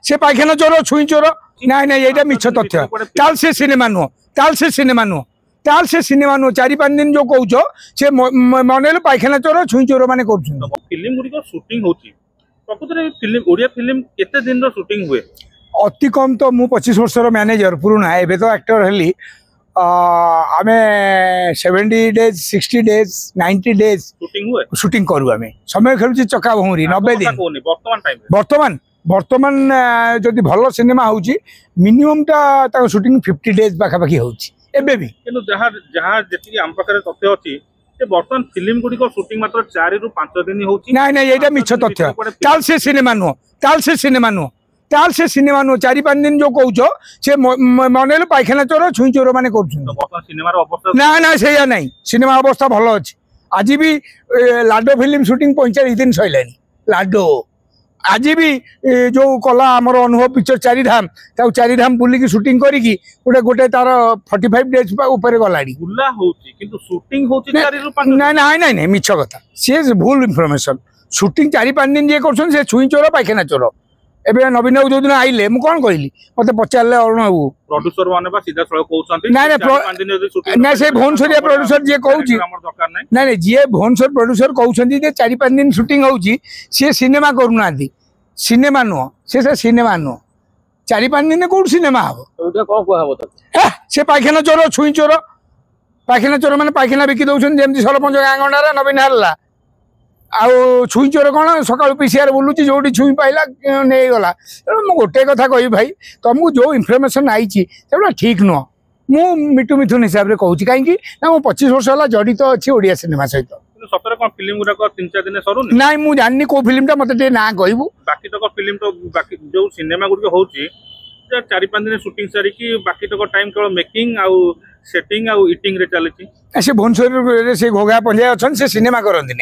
से पायखाना चोर छुई चोर ना ना ये मिछ तथ्य ताल से सिनेमा नुह ताल से सिनेमा नुह ताल से सिनेमा नुह 4-5 दिन जो कौच से मन पायखाना चोर छुई चोर मैंने फिल्म गुड़ी शूटिंग होती प्रकृति फिल्म ओडिया फिल्म केते दिन रो शूटिंग हुए अति कम तो मु 25 वर्षर मैनेजर पुराना एबे तो एक्टर हेली आमे 70 डेज 60 डेज 90 डेज शूटिंग करू आमे समय खेलुची चका भौरी 90 दिन वर्तमान वर्तमान जदि भल सिनेमा होउची मिनिमम ता शूटिंग 50 डेज पाखा पाखी होउची एबे भी किंतु जहां जहां जेति आम पाखरे तथ्य अछि ए वर्तमान फिल्म गुडी को शूटिंग मात्र 4 रु 5 दिन होउची ना ना एटा मिछ तथ्य ताल से सिनेमा नुह ताल से सिनेमा नुह ताल से सिनेमा नुह 4-5 दिन जो कौच से मन पायखाना चोर छुई चोर मैंने ना ना से नहीं सिनेमा अवस्था भल अच्छी आज भी लाडो फिल्म शूटिंग 45 दिन सैला लाडो आज भी जो कला आमर अनुभव पिक्चर 4 धाम 4 धाम बुलिकी शूटिंग करिकी गोटे तार 45 डेज ऊपर गलाड़ी बुला होची किंतु शूटिंग होची 4 रु 5 ना ना नहीं मिछ कथा सी भूल इनफॉरमेशन शूटिंग 4-5 दिन जे करछन से छुई चोर पायखाना चोर एबे नवीन बाबू जो दिन आइले मु कोन कहली मते पचारले अरुण बाबू प्रोड्यूसर माने बा सीधा सळ कहउछंती ना ना ना से भुवनेश्वरिया प्रोड्यूसर जे कहउची ना ना जे भुवनेश्वर प्रोड्यूसर कहउछंती जे 4-5 दिन शूटिंग होउची से सिनेमा करूनादी सिनेमा नुह से सिनेमा नुह 4-5 दिन कोन सिनेमा हबो ओटा को कहबो त से पायखाना चोर छुई चोर पायखाना चोर माने पायखाना बिकी दउछन जेमति सरपंच गांगंडा रे नवीन हल्ला आउ छुई चोर कौन सका पीसीआर बुलूची जो छुई पाइला नहीं गला मुझे गोटे कथा कही भाई तुमको जो इनफर्मेशन आई ठीक नुह मु मिटू मिथुन हिसाब से कहूँ कहीं ना मो 25 वर्ष है जड़ित अच्छी ओडिया सिनेमा सहित सतरे कोन फिल्म गुडा 3-4 दिन सरुनी नाइ मु जाननी को फिल्मटा मते ना कहबू बाकी तो फिल्म तो बाकी जो सिनेमा गुडी होउची 4-5 दिन शूटिंग सारी की बाकी तो टाइम केवल मेकिंग आउ सेटिंग आउ ईटिंग रे चलेची से भुवनेश्वर से घोगा पंजा अछन से सिनेमा करंती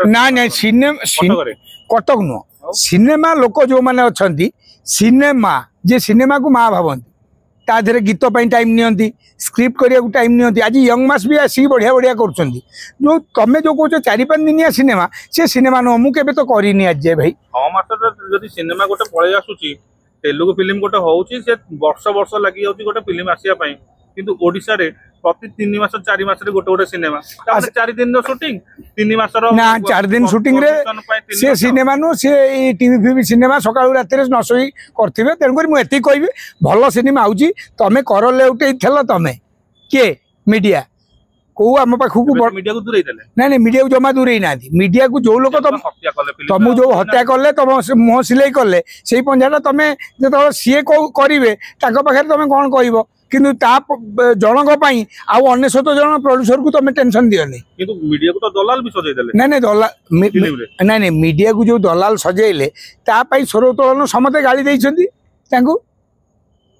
ना ना सिनेमा कटक नुह सिनेमा लोक जो माने अछंती सिनेमा जे सिनेमा को माँ भावती ता देहरे गीत टाइम नियंती स्क्रिप्ट करिया टाइम नियंती आज यंग मास भी आसी बढ़िया बढ़िया करछंती जो तमे जो कहछ 4-5 दिनिया सिनेमा से सिनेमा नुह मु केबे तो करिनी आज जे भाई 6 मास जदी सिनेमा गोटे पळे आसुची तेलुगु फिल्म गोटे होउची से वर्ष वर्ष लागि जाउची गोटे फिल्म आसिया पई किंतु ओडिसा रे प्रति 3 मास 4 मास रे गोटे गोटे सिनेमा 4 दिन रो शूटिंग 3 मास रो ना 4 दिन शूटिंग रे से सिनेमा नो से टीवी फीवी सिनेमा सकाळु रात रे नसोई करथिबे तेन करी मु एति कहबी भलो सिनेमा आउची तमे कर लेउटे थेला तमे के मीडिया को आम पाखु को मीडिया को दूरई देले ना ना मीडिया को जमा दूरई नादी मीडिया को जो लोक तुम जो हत्या कले तुम मुह सिलाई कले से पंजाटा तमे जो सी करेंगे पाखे तुम कौन कह किंतु जनक आउ 19 जन प्रोड्यूसर को तुम टेंशन दियोनी किंतु मीडिया को तो दलाल भी सजै देले ना दलाल ना मीडिया को जो दलाल सजेले ता पई स्रोतोलन समते गाली देइछंती तांको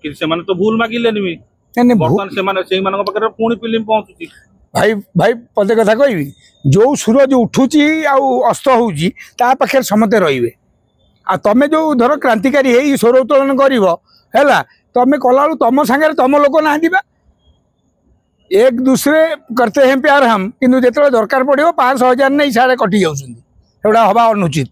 कि से माने तो भूल मागिलेनी मी ना वर्तमान से माने सेई मानक पाखे पुणी फिल्म पहुंचुची भाई भाई पदे कथा कहबी जो सूरज उठुची आउ अस्त होउची ता पाखे समते रहिबे आ तमे जो धर क्रांतिकारी हेई स्रोतोलन करिवो हैला तमें कला तुम सांगे तुम लोक ना एक दूसरे करते हैं प्यार हम किंतु जो दरकार पड़ो 500,000 नहीं सारे कटि जाऊँ हवा अनुचित।